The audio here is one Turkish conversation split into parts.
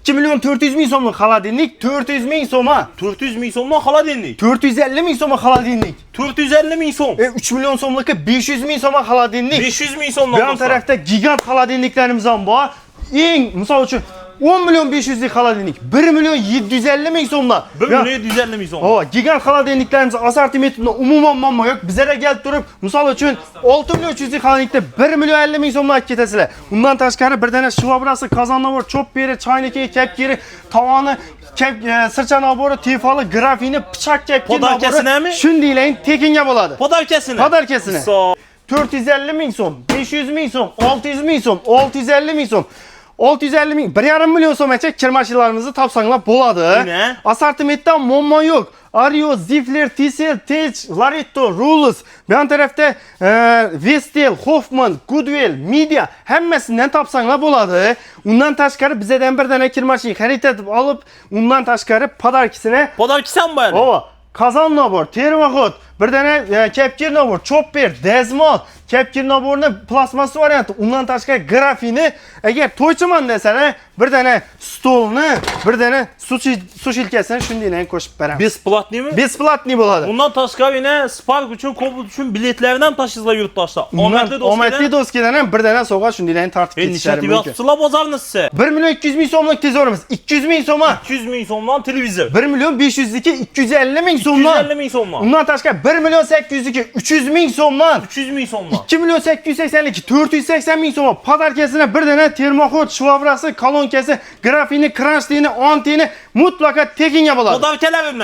2 milyon 400 bin so'mlik xolodilnik 400 ming so'ma. 400 ming so'mdan xolodilnik. 450 ming so'ma xolodilnik. 450 ming so'm. 3 milyon so'mlikka 500 ming so'ma xolodilnik. 500 ming so'mdan. Bu tarafda gigant xolodilniklarimiz ham bor. Eng misol uchun 10 milyon 500'lik xolodilnik 1 milyon 750 ming so'mdan. 1 milyon 750 ming so'm. O, gigant xolodilniklarimiz asortimentida umuman muammo yo'q. Bizlarga kelib turib, misol uchun 6 milyon 300'lik xolodilnikda 1 milyon 50 ming so'mdan ketasizlar. Undan tashqari bir dana shvobrasi, qozonnobor, cho'pperi, choyniki, kepkiri, tovoni, sircha nabori, tefali, grafini, pichoq kepkiri nabori. Shundaylar tekinga bo'ladi. Podarkasini. Podarkasini. 450 ming so'm, 500 ming so'm, 600 ming so'm, 650 ming so'm. 650 ming, 1,5 milyon so'mgacha kir mashinalaringizni topsanglar bo'ladi. Assortimentda muammo yo'q. Ario, Zifler, Tisel, Tej, Laretto, Rulus, bu tarafda Vestel, Hoffman, Goodwill, Media hammasidan topsanglar bo'ladi. Undan tashqari bizdan bir dana kir mashina xarid etib olib, undan tashqari podarkisi ham bor. O, qozon nabor, termoxod, bir dana kepkir nabor, chopper, dezmol, kepkir naborni plasmassa varianti, undan tashqari grafini, agar to'ychiman desana, bir dana stolni, bir dana suv shilkasini shundaydan qo'shib beraman. Besplatnimi? Besplatniy bo'ladi. Undan tashqari yana Spark uchun, Cobalt uchun biletlarni ham tashlaysizlar yurtdoshlar. Omadli do'stkidan ham bir dana sovg'a shundaydan tartib ketishlari mumkin. Nechta bozorni siz? 1 milyon 200 ming so'mlik tezorimiz, 200 ming so'ma. 200 ming so'mdan televizor. 1 milyon 500'liki 250 ming so'mdan. 250 ming so'mdan. Undan tashqari 1 milyon 800'liki 300 ming so'mdan. 300 ming so'mdan. 2 milyon 880'liki 480 ming so'm. Podarkasini bir dana termoxod, shvobrasi, kolonkasi, grafini, kranshtini, anteni mutlaqo tekinga bo'ladi.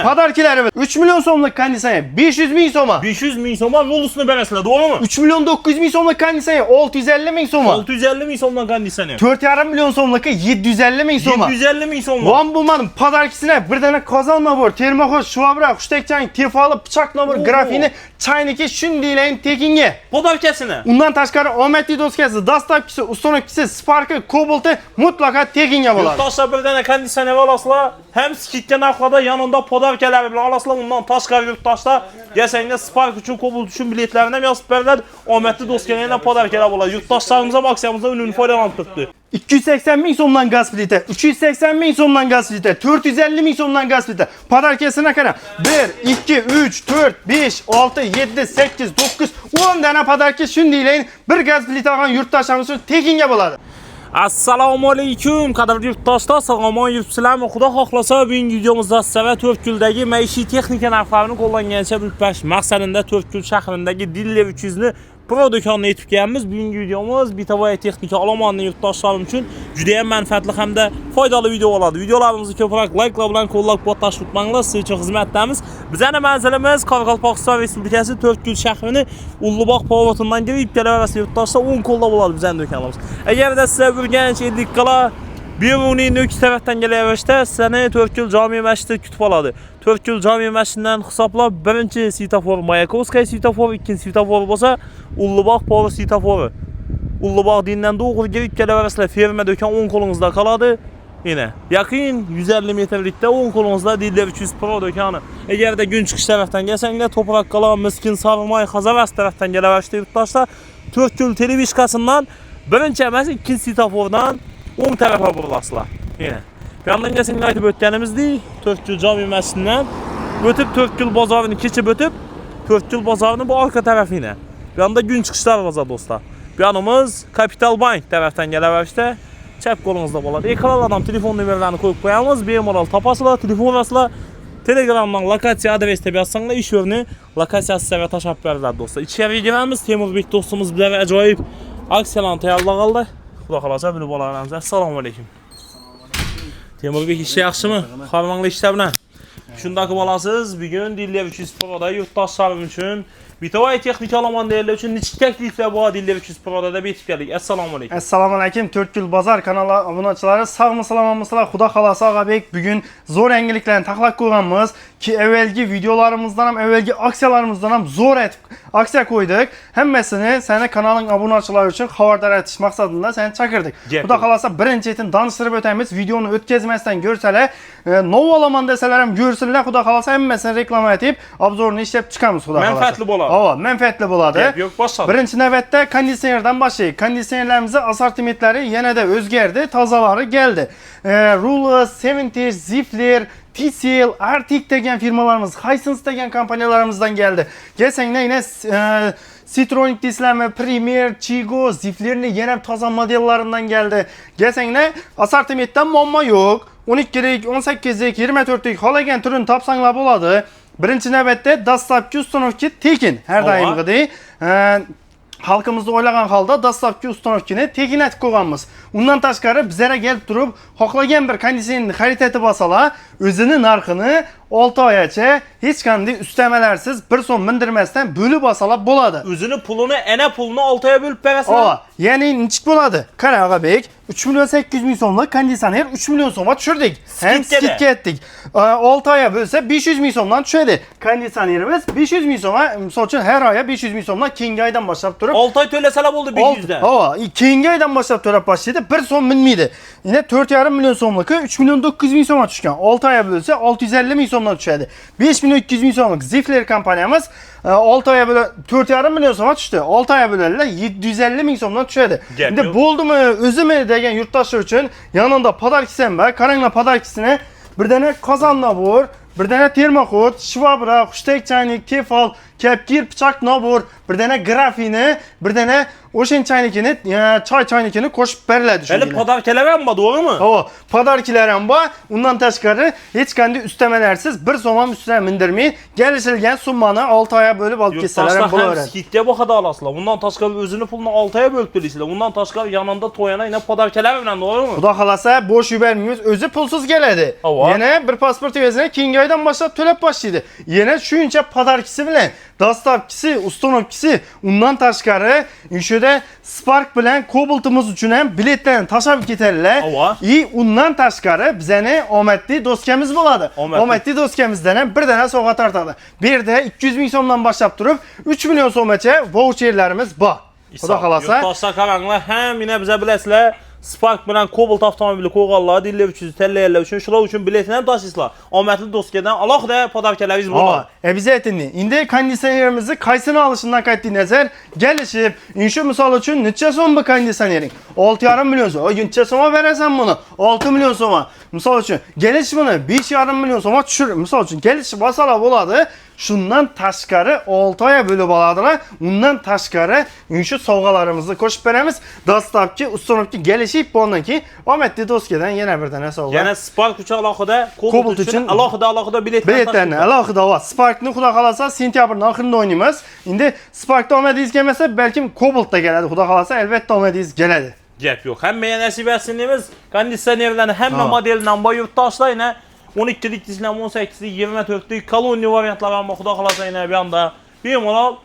Podarkalarimiz 3 milyon so'mlik konditsioner 500 ming so'm. 500 ming so'm Rulusni berasizlar, to'g'rimi? 3 milyon 900 ming so'mlik konditsioner 650 ming so'm. 650 ming so'mdan konditsioner. 4,5 milyon so'mlikka 750 ming so'm. 750 ming so'm. Van bo'lmadim, podarkasini bir dana qozon nabor, termoxod, shvobra, xushtakchang, tefali, pichoq nabor, grafini, chayniki shundaylar tekinga. Podarkasini. Undan tashqari omadli do'skasi, dastavkisi, ustonovkisi, Sparki, Cobalt'i mutlaqo tekinga bo'ladi. Yurtdoshlar bir dana konditsioner olasizlar, ham skidka narxlarda yanında podarkalar bilan olasizlar. Undan tashqari yurtdoshlar yasanglar Spark uchun, Cobalt uchun biletlarini ham yozib beriladi. Omadli do'stlarga podarkalar bo'ladi. Yurtdoshlarimiz ham aksiyamizdan unumli foydalanib turibdi. 280 ming so'mdan gaz plita, 380 ming so'mdan gaz plita, 450 ming so'mdan gaz plita. Podarkasini qara. 1, 2, 3, 4, 5, 6, 7, 8, 9, 10 dana podarka shundaylar bir gaz plita olgan yurtdoshlarimiz uchun tekinga bo'ladi. Assalomu alaykum qadrli yurtdoshlar, salomon yuribsizlarmi? Xudo xohlasa bugungi videomizda sizlarga To'rtko'ldagi maishiy texnika narxlarini qo'llangancha bilpash maqsadida To'rtko'l shahridagi Diller 300 ni Pro do'konini yetib kelganmiz. Bugungi videomiz Bitavoy texnika olomonning yurtdoshlarim uchun juda ham manfaatli hamda foydali video bo'ladi. Videolarimizni ko'proq like bilan qo'llab-quvvatlash unutmanglar. Siz uchun xizmatdamiz. Bizning manzilimiz Qoraqalpog'iston Respublikasi To'rtko'l shahrining Ulluboq povotidan kelib kelaverasiz yurtdoshlar 10 qo'lda bo'ladi bizning do'konimiz. Agarda sizlar Urganch, Ellikqal'a Beruniy Nukus tarafdan kelaverishda sizlarni To'rtko'l jome masjidi kutib oladi. To'rtko'l jome masjididan hisoblab birinchi svetofor Mayakovskaya svetofor, ikkinchi svetofor bo'lsa Ulluboq povo svetofor. Ulluboq dindan to'g'ri kelib kelaverasizlar. Ferma do'kon 10 qo'lingizda qoladi. Yana yaqin 150 metrlikda 10 qo'lingizda Diller 300 Pro do'koni. Agarda gün chiqish tarafdan kelsanglar, To'proq qalon, Miskin, Sarmoy, Xazavas tarafdan kelaverishda yurtdoshlar To'rtko'l televizorasidan birinchi emas, ikkinchi svetofordan o'ng tarafga burilasizlar. Yana yandan kesinlikle aytib o'tganimizdek, To'rtko'l jome masjididan o'tib To'rtko'l bozorini kechib o'tib, To'rtko'l bozorini bu orqa tarafina. Bu yanda gün chiqishlar bo'ladi do'stlar. Bu yanimiz Capital Bank tarafdan kelaverishda chap qo'lingizda bo'ladi. Ekranlardan telefon nomerlarini qo'yib qo'yamiz, bemalol topasizlar, telefon olasizlar. Telegramdan lokatsiya adres deb yozsanglar, ish o'rni lokatsiyasi sizga tashab beriladi do'stlar. Ichkariga kiramiz. Temurbek do'stimiz bilan ajoyib aksiyalarni tayyorlab oldi. Xudo xolasa bilib olaveramiz. Assalomu alaykum. Temurbek ish yaxshimi? Xormangli ishlar bilan. Shunday bo'lasiz, bugun Diller 300 Pro'da yurtdoshlarim uchun Bitavoy texnika olomon deyillar uchun nechta takliflar bor Diller 300 Pro'da deb yetib keldik. Assalomu alaykum. Assalomu alaykum. To'rtko'l bozor kanali obunachilari, sog'mi salomatmisizlar? Xudo xolasa Og'abek bugun zo'r yangiliklarni taklif qilganmiz ki evvelgi videolarimizdan ham, evvelgi aksiyalarimizdan ham zo'r aksiya qo'ydik. Hammasini seni kanalning obunachilari uchun xabardor etish maqsadida seni chaqirdik. Xudo xolasa birinchidan tanishtirib o'tamiz. Videoni o'tkazmasdan ko'rsalar, nov olaman desalar ham ko'rsinlar. bitirdiler. Xudo xolasa hammasini reklama etib, obzorni ishlab chiqamiz xudo xolasa. Manfaatli bo'ladi. Ha, manfaatli bo'ladi. Yo'q, boshqa. Birinchi navbatda konditsionerdan boshlaylik. Konditsionerlarimizni assortimentlari yanada o'zgardi, tozalari keldi. Rulers, 70, Zifler, TCL, Arctic degan firmalarimiz, Hisense degan kompaniyalarimizdan keldi. Kelsanglar yana Citronic deysizlarmi, Premier, Chigo, Ziflerning yana toza modellaridan keldi. Kelsanglar assortimentdan muammo yo'q. 12lik, 18lik, 24lik xohlagan turini topsanglar bo'ladi. Birinchi navbatda dastlabki uстановка tekin. Har doimgidek xalqimizni o'ylagan holda dastlabki uстановкani tekin etib qo'yganmiz. Undan tashqari bizlarga kelib turib, xohlagan bir konditsionerni xarid etib olsalar, o'zini narxini 6 oygacha hech qanday ustamalarsiz 1 so'm mindirmasdan bo'lib olsalar bo'ladi. O'zini pulini, ana pulini 6 oyga bo'lib berasizlar. Ya'ni nechik bo'ladi? Qara Og'abek, 3 million 800 ming so'mlik konditsioner 3 million so'mga tushirdik. Skidga etdik. 6 oyga bo'lsa 500 ming so'mdan tushadi. Konditsionerimiz 500 ming so'mga, misol uchun har oyga 500 ming so'mdan keyingi oydan boshlab turib 6 oy to'lasalar bo'ldi 500 dan. Keyingi oydan boshlab to'lab boshlaydi, 1 so'm minmaydi. Yine 4,5 million so'mligi 3 million 900 ming so'mga tushgan. 6 oyga bo'lsa 650 ming so'mdan tushadi. 5 million 200 ming so'mlik Zifler kompaniyamiz 6 oyga bo'la 4,5 million so'mga tushdi. 6 oyga bo'la 750 ming so'mdan tushadi. Endi bo'ldimi, o'zimi degan yurtdoshlar uchun yanında podarkisi ham bor. Qaranglar podarkisini bir dana qozon nabor, bir dana termoxod, shvabra, xushtak chaynik, tefal, kepkir, pichoq nabor, bir dana grafini, bir dana o'shan chaynikini, choy chaynikini qo'shib beriladi. Hali podarkalar ham bor, to'g'rimi? Ha, podarkalar ham bor. Undan tashqari hech qanday ustamalarsiz 1 so'm ham ustidan mindirmay, kelishilgan summani 6 oyga bo'lib olib ketsalar ham bo'laveradi. Skidga boqada olasizlar. Undan tashqari o'zini pulini 6 oyga bo'lib to'laysizlar. Undan tashqari yanında to'yana yana podarkalar bilan, to'g'rimi? Xudo xolasa bo'sh yubormaymiz, o'zi pulsiz keladi. Yana bir pasport evaziga keyingi oydan boshlab to'lab boshlaydi. Yana shuncha podarkisi bilan dastlabkisi, uстановкасы, undan tashqari o'shada Spark bilan Cobalt'imiz uchun ham biletlarni tashab ketadilar. Undan tashqari bizning omadli do'stimiz bo'ladi. Omadli do'stimizdan ham bir dana sovg'a tortadi. Bu yerda 200 ming so'mdan boshlab turib 3 million so'mgacha voucherlarimiz bor. Xudo xolasa. Do'stlar, qaranglar, hamma biza bilasizlar. Spark bilan Cobalt avtomobili qo'yganlar, dillar 300 tanlaylar uchun, shular uchun biletini ham tashlaysizlar. Omadli do'stlardan alohida podarkalaringiz bo'ladi. Обязательно. Endi konditsionerimizni qaysini olishidan qat'iy nazar kelishib, inshu misol uchun necha so'm bu konditsionering? 6,5 million so'm. Necha so'mga berasan buni? 6 million so'mga. Misol uchun kelish buni 5,5 million so'mga tushir. Misol uchun kelishib olsalar bo'ladi. Shundan tashqari 6 oyga bo'lib oladilar. Undan tashqari inshu sovg'alarimizni qo'shib beramiz. Dastlabki uстановка kelishib bo'lgandan keyin omadli do'stlardan yana bir dana sovg'a. Yana Spark uchun alohida, Cobalt uchun alohida biletlarni alohida va Sparkni xudo xolasa sentyabrning oxirida o'ynaymiz. Endi Sparkda omadingiz kelmasa, balkim Cobaltda keladi. Xudo xolasa albatta omadingiz keladi. Gap yo'q. Hammaga nasib etsin deymiz. Konditsionerlarni hamma modelidan boy yurtdoshlarni 12lik dizlam, 18lik, 24lik koloniya variantlar ham xudo xolasa yana bu yoqda bemalol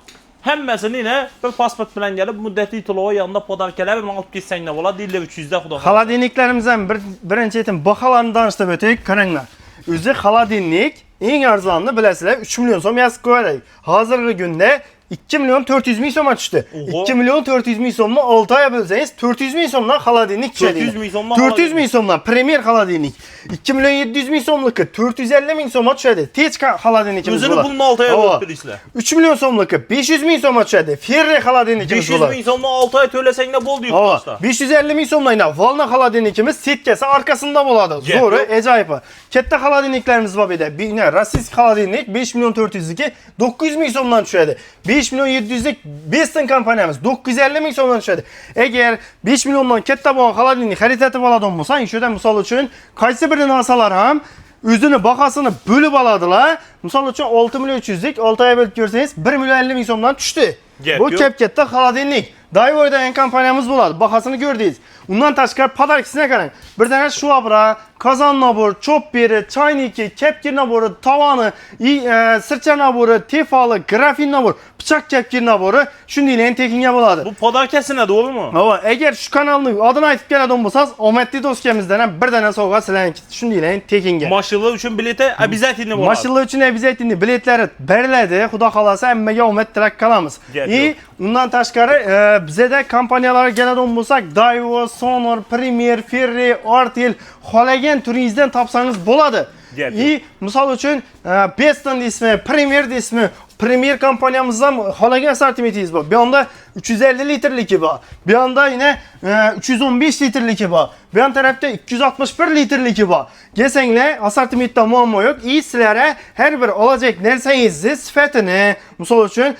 hammasini bir pasport bilan kelib muddatli to'lov yanında podarkalar bilan olib ketsanglar bo'ladi. Dillar 300 da xudo xolasa. Xolodilniklarimiz ham birinchi etim baholarni tanishtirib o'taylik. Qaranglar. O'zi xolodilnik eng arzonni bilasizlar 3 million so'm yasib qo'yadi. Hozirgi kunda 2 million 400 ming so'mga tushdi. 2 million 400 ming so'mni 6 oyga bo'lsangiz 400 ming so'mdan xolodilnik tushadi. 400 ming so'mdan premier xolodilnik. 2 million 700 ming so'mligi 450 ming so'mga tushadi. Techka xolodilnikimiz bo'ladi. O'zini pulni 6 oyga bo'lib to'laysizlar. 3 million so'mligi 500 ming so'mga tushadi. Ferri xolodilnikimiz bo'ladi. 500 ming so'mni 6 oy to'lasanglar bo'ldi yurtdoshlar. 550 ming so'mdan volna xolodilnikimiz setkasi orqasida bo'ladi. Zo'ri, ajoyib. Katta xolodilniklarimiz bor edi. Rossiyskiy xolodilnik 5 million 400 ga 900 ming so'mdan tushadi. 5 million 700'lik Beston kompaniyamiz 950 ming so'mdan tushadi. Agar 5 milliondan katta bo'lgan xolodilnik xarid etib oladigan bo'lsa, shunda misol uchun qaysi birini olsalar ham o'zini bahosini bo'lib oladilar. Misol uchun 6 million 300'lik 6 oyga bo'lib ko'rsangiz 1 million 50 ming so'mdan tushdi. Bu katta xolodilnik. Daivoy degan kompaniyamiz bo'ladi. Bahosini ko'rdingiz. Undan tashqari podarkisine qarang. Bir dana shvabra, qozon nabori, chopperi, chayniki, kepkir nabori, tavani, sircha nabori, tefali, grafin nabori, pichoq kepkir nabori shunday tekinga bo'ladi. Bu podarkasina, to'g'rimi? Ha, agar shu kanalni adini aytib keladigan bo'lsangiz, omadli do'stlarimizdan ham bir dana sovg'a sizlarga shunday tekinga. Mashina uchun bileti обязательно bo'ladi. Mashina uchun обязательно biletlari beriladi. Xudo xolasa hammaga omad tilak qilamiz. Undan tashqari bizda kompaniyalarga keladigan bo'lsak, Daewoo, Sonor, Premier, Ferri, Artel xohlagan turingizdan topsangiz bo'ladi. İyi, misal üçün Beston ismi, Premier ismi, Premier kompaniyamızdan halagen asortimentimiz var. Bir anda 350 litreliki var. Bir anda yine 315 litreliki var. Bir yan tarafta 261 litreliki var. Gesenle asortimentte muamma yok. İyi sizlere her bir olacak nersenizi sıfatını misal üçün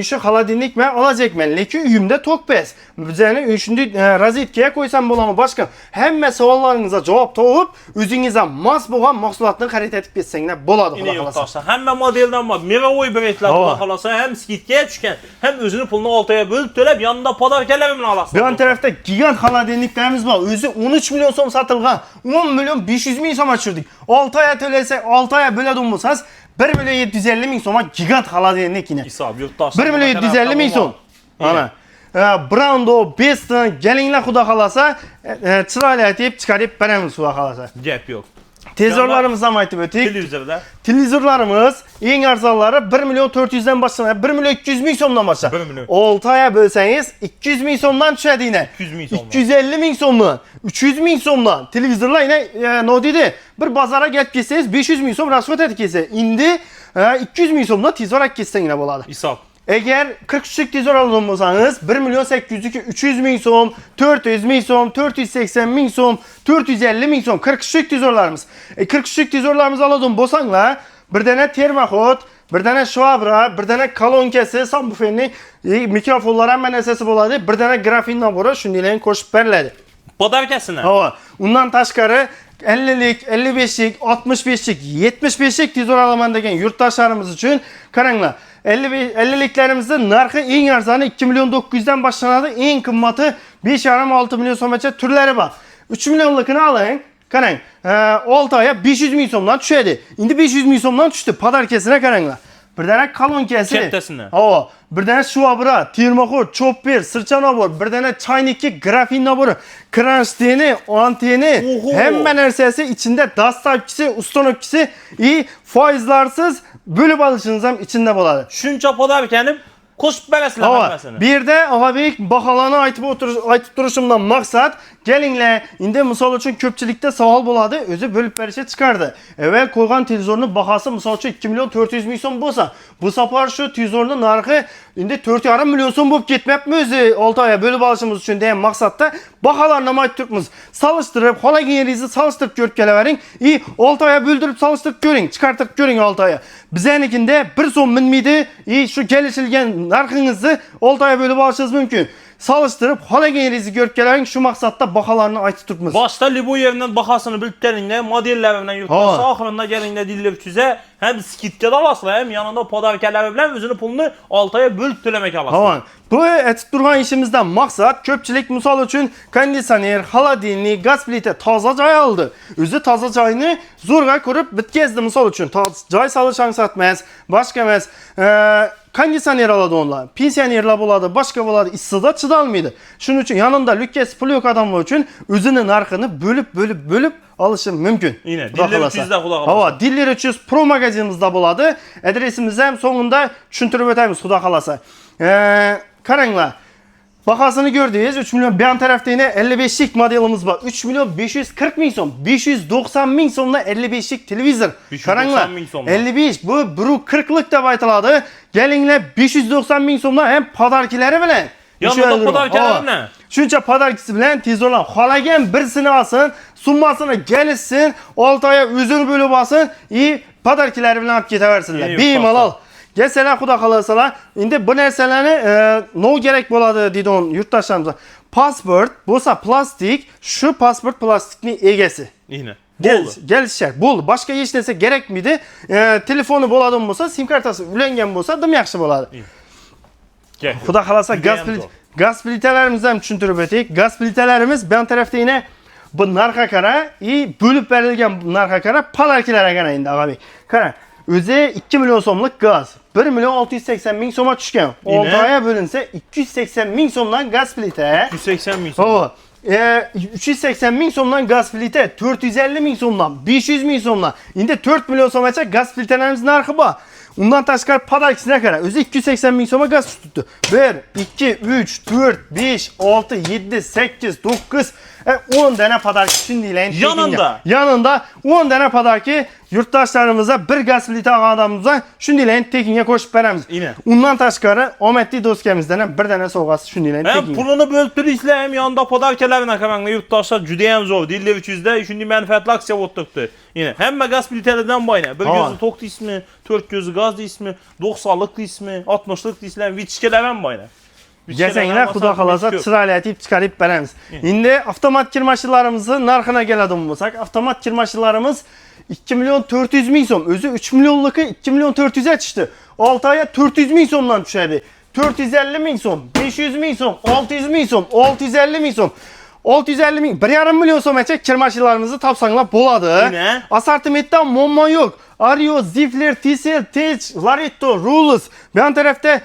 şu haladinlik ben alacak ben. Leki uyumda tok bez. Bizəni şimdi rozetkaya koysam bulamı başka. Hemme savollarınıza cevap toplayıp özünüze mas boğan mahsulatını xarid edip geçsengler boladı. Yine yok dostlar. Hemme modelden var. Meva oy biletler bulakalasa hem skitkaya düşken hem özünü pulunu ortaya bölüp törep yanında padarkelemini alasın. Bir an tarafta gigant haladinliklerimiz var. Özü 13 milyon som satılgan. 10 milyon 500 bin som açırdık. 6 aya tölersek 6 aya böyle durmasanız 1 milyon 750 bin soma gigant haladinlik yine. İsab yurttaşlar. 1 milyon 750 bin som. Ana. Brando, Beston, gelinler xuda kalasa çırayla etip çıkarıp beremiz xuda kalasa. Gep yok. Televizorlarımızdan aytıp ötük. Televizorda. Televizorlarımız en arzanları 1 milyon 400'den başlanır. 1 milyon 200 bin somdan başlar. 1 milyon. 6 aya bölseniz 200 bin somdan düşer yine. 200 bin somdan. 250 bin somdan. 300 bin somdan. Televizorlar yine ne dedi? Bir bazara gelip geçseniz 500 bin som rasvat edip geçse. İndi 200 bin somdan tizorak geçsen yine boladı. İsab. Eğer 40 küçük tezor alınmasanız 1 milyon 802 300 bin som, 400 bin som, 480 bin som, 450 bin som 40 küçük tezorlarımız. 40 küçük tezorlarımızı alalım bosanla bir tane termohot, bir tane şvabra, bir tane kalonkesi, subwooferni, mikrofonlar hemen sesi boladı, bir tane grafin naboru şundilerin koşup veriledi. Padarkesine. Hava. Ondan taşkarı 50'lik, 55'lik, 65'lik, 75'lik tezor alaman degen yurttaşlarımız için karangla 50'liklerimizin narxı en arzanı 2 milyon 900'den başlanadı. En kımmatı 5,5-6 milyon so'mgacha türleri var. 3 milyonlukunu alın. Qarang, 6 aya 500 ming so'mdan tushadi. Endi 500 ming so'mdan tushdi. Padarkasini qaranglar. Bir dana kalonkasi. Kattasini. Ha, bir dana shvabra, termoxod, chopper, sircha nabor, bir dana choyniki, grafin nabori, kransteni, anteni, hamma narsasi ichida dastavchisi, ustanokchisi, foizlarsiz bo'lib olishingiz ham ichida bo'ladi. Shuncha padarkani qo'shib berasizlar hammasini. Bir yerda Og'abek baholarni aytib turishimdan maqsad, kelinglar, endi misol uchun ko'pchilikda savol bo'ladi, o'zi bo'lib berishga chiqardi. Evvel qo'ygan televizorning bahosi misol uchun 2 milyon 400 ming so'm bo'lsa, bu safar shu televizorning narxi endi 4,5 milyon so'm bo'lib ketmayapmi o'zi 6 oyga bo'lib olishimiz uchun degan maqsadda baholarni aytib turibmiz. Solishtirib, xolaganingizni solishtirib ko'rib kelavering. 6 oyga bo'ldirib solishtirib ko'ring, chiqartirib ko'ring 6 oyga. Bizanikinda 1 so'm minmaydi. Shu kelishilgan narxingizni 6 oyga bo'lib olishingiz mumkin. Solishtirib, xolaganingizni ko'rib kelavering, shu maqsadda baholarni aytib turibmiz. Boshda Liboyevdan bahosini bilib kelinglar, modellar bilan yurtda oxirida kelinglar dillar tuza, hem skidga da olasizlar, hem yanında podarkalar bilan o'zini pulni 6 oy bo'lib to'lamak olasizlar. Bu aytib turgan ishimizdan maqsad ko'pchilik misol uchun konditsioner, xolodilnik, gaz plita toza joy oldi. O'zi toza joyni zo'rg'a ko'rib bitkazdi misol uchun. Joy solish ansatmas, boshqa emas. Konditsioner oladi onlar. Pensionerlar bo'ladi, boshqa bo'ladi, issiqda chidolmaydi. Shuning uchun yanında lyukasi puli yo'q odamlar uchun o'zini narxini bo'lib olishi mumkin. Yine Diller 300'da xudo xolasa. Hava, Diller 300 Pro magazinimizda bo'ladi. Adresimizni ham so'ngida tushuntirib o'tamiz, xudo xolasa. Qaranglar. Bahasını gördünüz. 3 milyon bir tarafta yine 55'lik modelimiz var. 3 milyon 540 bin som. 590 bin somla 55'lik televizor. Karanglar. 55 bu 40'lık da baytaladı. Gelinle 590 bin somla hem padarkileri bilen. Yanında padarkileri ne? Şunca padarkisi bilen tez olan. Xolagan birisini alsın. Sunmasını gelişsin. 6 aya özünü bölüp alsın. Padarkileri bilen alıp getiversinler. Bemalol. Gelseler xudo xolasalar, endi bu narsalarni ne gerek bo'ladi deydi on yurtdoshlarimiz. Pasport bo'lsa plastik, shu pasport plastikning egasi. Yine. Gelishar. Bo'ldi. Boshqa hech narsa kerakmidi? Telefoni bo'ladimi bo'lsa, sim kartasi ulangan bo'lsa, dim yaxshi bo'ladi. Xudo xolasa gaz plitalarimizni ham tushuntirib o'taylik. Gaz plitalarimiz bu tarafda yine bu narxa qara, bo'lib berilgan narxa qara, palarkilarga qara endi Og'abek. Qara. O'zi 2 milyon so'mlik gaz 1 milyon 680 bin so'mga tushgan. 6 oyga bo'linsa 280 bin so'mdan gaz plita. 280 bin so'm. 380 bin so'mdan gaz plita, 450 bin so'mdan, 500 bin so'mdan. Endi 4 milyon so'mgacha gaz plitalarimiz narxi bor. Undan tashqari padarkisine qara. O'zi 280 bin so'mga gaz tutdi. 1, 2, 3, 4, 5, 6, 7, 8, 9 10 tane padarki şundileyin. Yanında. Yanında 10 tane padarki yurttaşlarımıza bir gaz plita adamımıza şundileyin tekinge koşup veremiz. Yine. Ondan taşkarı Ometli doskemizden bir tane soğası şundileyin Hem tekinge. pulunu böltürüsle hem yanında padarkelerine kamanla yurttaşlar cüdeyem zor. Dille 300'de şimdi menfaatli aksiya ottuktu. Yine hem gaz plitelerden bayna. Bir gözü tok ismi, 4 gözü gaz ismi, 90'lık ismi, 60'lık ismi, vitişkelerden bayna. Geçenler Xudo xolasa çıraylatib çıkarıp veremiz. Şimdi avtomat kirmaşılarımızın narxına geledim olsak, avtomat kirmaşılarımız 2 milyon 400 min so'm. Özü 3 milyonluku 2 milyon 400'e çıktı. 6 aya 400 min so'mdan düşerdi. 450 min so'm, 500 min so'm, 600 min so'm, 650 min so'm. 650 min, 1,5 milyon so'mgacha kirmaşılarımızı tapsanglar boladı. Yine. Asortimentda muammo yo'q. Ario, Zifler, Tisel, Tech, Laretto, Rulus, bir tarafta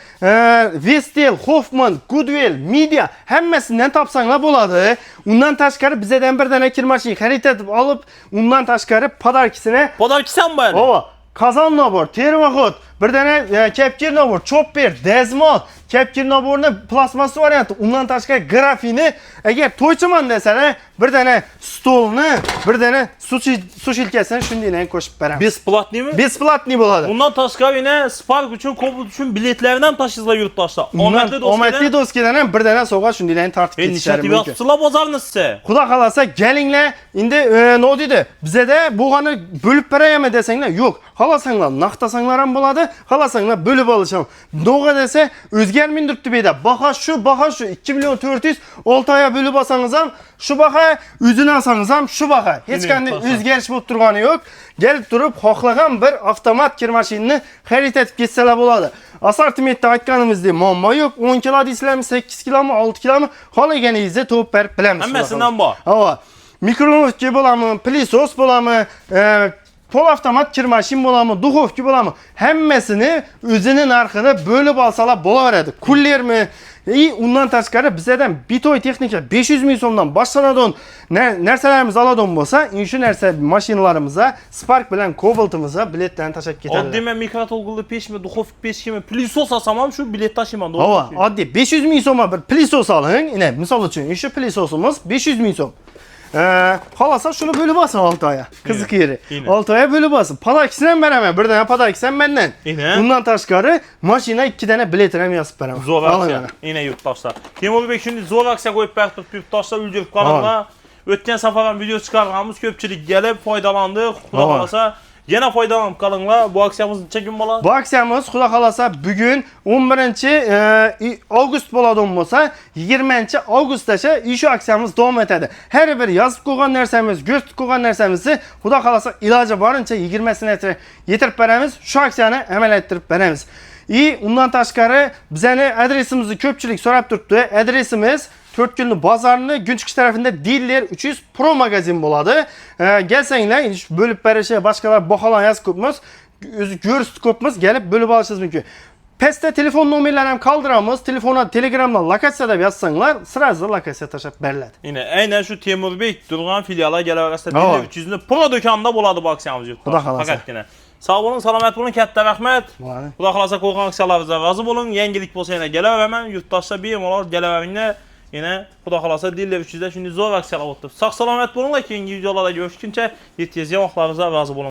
Vestel, Hoffman, Goodwill, Media hammasidan tapsanglar boladı. Undan tashqari bizdan bir dana kirmachi xarid etib olib, undan tashqari padarkisini Padarkisen bayna. o Kazan nabor, termoxod, bir dana kepkir nabor, chopper, dezmol, kepkir naborning plasmasi varianti, undan tashqari grafini, agar to'ychiman desana, bir dana stolni, bir dana su shilkasini shunday qo'shib beramiz. Besplatni mi? Besplatni bo'ladi. Bundan tashqari yine Spark uchun, Cobalt uchun biletlerinden taşıyızlar yurttaşlar. Ometli do'skidan ham bir dana sovg'a shunday tartib ketishlar mümkün. mumkin. Nishati bozarni size. Xudo xolasa kelinglar. Endi nima deydi? Bizda bu'g'ani bo'lib beraymi desanglar, yo'q. Xohlasanglar naqtasanglar ham bo'ladi, xohlasanglar bo'lib olisham. Noga desa o'zgarmin turibdi beda. Baho shu 2 milyon 400 6 oya bo'lib olsangiz ham shu baho, o'zini olsangiz ham shu baho. Hech qanday o'zgarish bo'lib turgani yo'q. Kelib turib xohlagan bir avtomat kirmashinni xarid etib ketsalar bo'ladi. Assortimentda aytganimizdek muammo yo'q. 10 kilo deysizlarmi, 8 kilomi, 6 kilomi xohlaganingizda to'p berib bilamiz. Hammasidan bor. Ha, mikronovka bo'ladimi, pilisos bo'ladimi, pol avtomat kirmashin bo'ladimi, duxovka bo'ladimi, hammasini o'zini narxini bo'lib olsalar bo'laveradi. Kullermi? Undan tashqari bizdan bitoy texnika 500 ming so'mdan boshlanadigan narsalarimiz oladigan bo'lsa, shu narsa mashinalarimizga Spark bilan Cobalt'imizga biletlarni tashab ketadi. Oddiy men mikroto'lg'ili pechmi, duxovka pechmi, pilisos olsam ham shu bilet tashiyman, Ha, oddiy 500 ming so'mga bir pilisos oling. Ine, misol uchun, shu pilisosimiz 500 ming so'm. Xolasa shuni bo'lib olsin 6 oya. Qiziq yeri. 6 oya bo'lib olsin. Padarkisini ham beraman. Bir dana padarkisi ham mendan. Bundan tashqari mashina 2 dana biletini ham yozib beraman. Zo'r aksiya. Yine yurttaşlar. Temurbek şimdi zo'r aksiya qo'yib berib yurttaşlar ulgurib qolinglar. O'tgan safar ham video chiqarganmiz, ko'pchilik kelib foydalandi. Xudo xolasa yana foydalanib qolinglar. Bu aksiyamiz necha kun bo'ladi? Bu aksiyamiz xudo xolasa bugun 11-avgust bo'ladigan bo'lsa, 20-avgustgacha shu aksiyamiz davom etadi. Har bir yozib qo'ygan narsamiz, ko'rsatib qo'ygan narsamizni xudo xolasa iloji boricha 20-sini yetirib beramiz. Shu aksiyani amal ettirib beramiz. Undan tashqari bizning adresimizni ko'pchilik so'rab turibdi. Adresimiz 4 kunlik bozorni Günçkish tarafında Diller 300 Pro magazin bo'ladi. Gelsanglar, bo'lib berishi, boshqalar baholar yozib ko'pmiz, o'zi ko'rsatib ko'pmiz, kelib bo'lib olishingiz mumkin. Pastda telefon nomerlarini ham qoldiramiz. Telefona, Telegramdan lokatsiyada yozsanglar, sразу lokatsiya tashab beriladi. Yine aynen şu Temurbek Durgan filiala gelaverasida Diller 300'ning Pro do'konida bo'ladi bu aksiyamiz. Xudo xolasa. Faqatgina. Sağ olun, salomat bo'lin, katta rahmat. Xudo xolasa qo'ygan aksiyalarimizdan rozi bo'ling. Yangilik bo'lsa yana kelaveraman. Yurtdoshlar bemalol kelaveringlar. Yine Xudo xolasa Diller 300'da shunday zo'r aksiyalar o'tdi. Sog' salomat bo'linglar. Keyingi videolarda görüşguncha yetkazgan vaqtlaringizda rozi bo'ling.